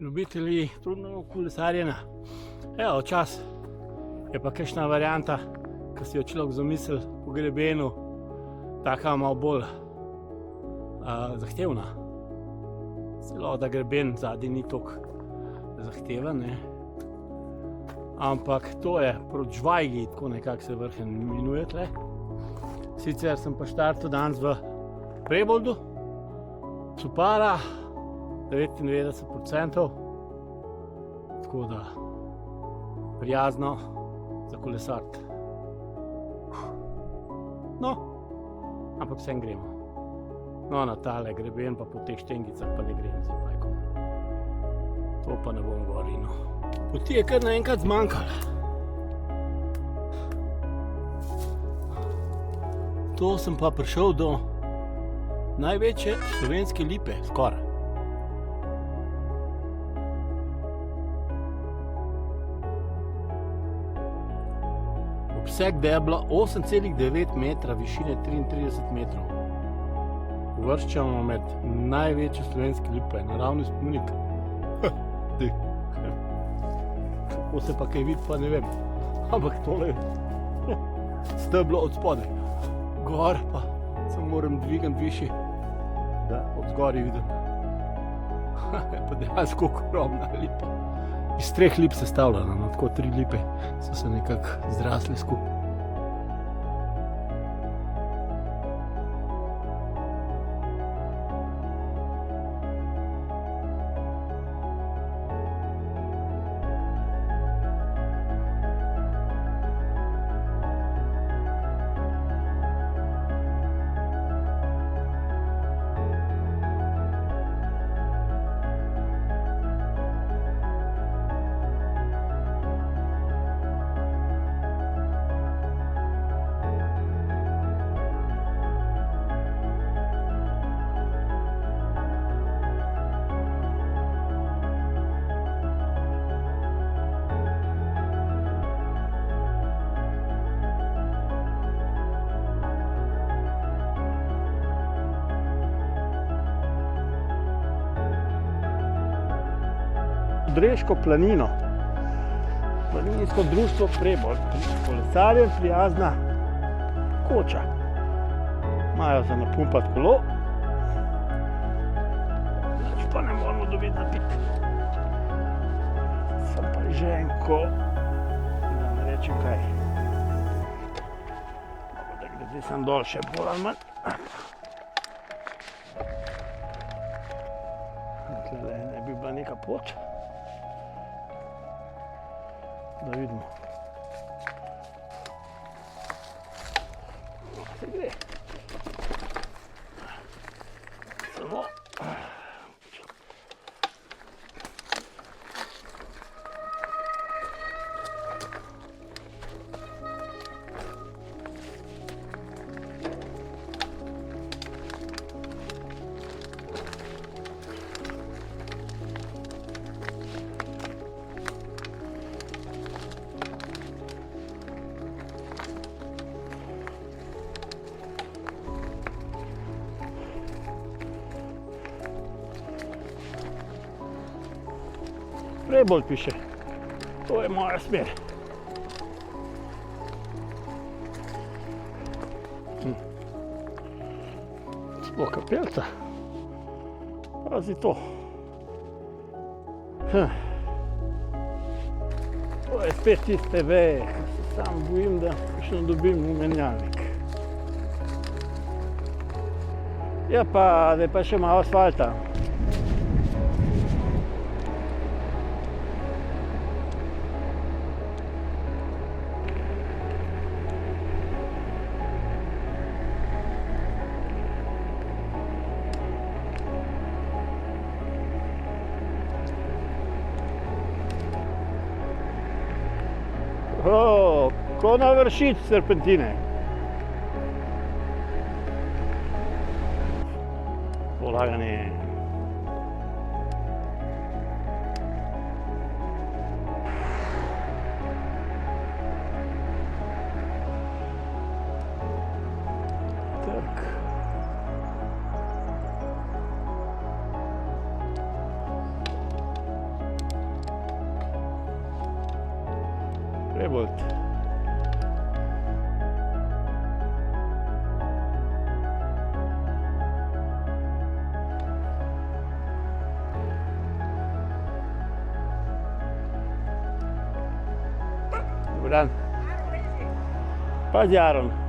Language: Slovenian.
ljubitelji trudnega kolesarjenja. Evo, čas je pa kakšna varianta, ki si jo človek zamisli po grebenu, taka malo bolj zahtevna. Celo, da greben zadnji ni toliko zahteven, ne. Ampak to je proti Žvajgi, tako nekako se vrh imenuje tle. Sicer sem pa štartal danes v Preboldu, Supara, 99%, tako da prijazno za kolesariti. No, ampak vsem gremo. No, na tale greben pa po teh štengicah pa ne grem z bajkom. To pa ne bom govoril, no. Poti je kar naenkrat zmanjkalo. To sem pa prišel do največje slovenske lipe, skoraj. Obseg debla 8,9 metra, višine 33 metrov. Uvrščamo med največje slovenske lipe, naravni spomenik. Kako se pa kaj vidi, pa ne vem. Ampak tole je steblo od spodaj. Gor pa se moram dvigati višji, da od zgoraj vidim. Pa dejansko ogromna lipa. Iz 3 lip sestavljena, no, tako 3 lipe so se nekako zrasle skupaj. Dreško planino, planinsko društvo Prebold, kolesarjem prijazna koča. Imajo za napumpati kolo, nič pa ne moramo dobiti za piti. Sem pa ženko, da ne rečem kaj. Da glede sem dol še bolj ali manj. Tukaj ne bi bila neka pot. Da vidimo. Se gre. Samo. Prebold piše. To je moja smer. Sploh kapelca. Pazi to. To je spet tiste veje, ko se sam bojim, da še ne dobim v menjalnik. Ja pa, da je pa še malo asfalta. Ko na Vršič serpentine. Polaganje. Tak. Kaj volt? Dobar dan. Pa Jaron.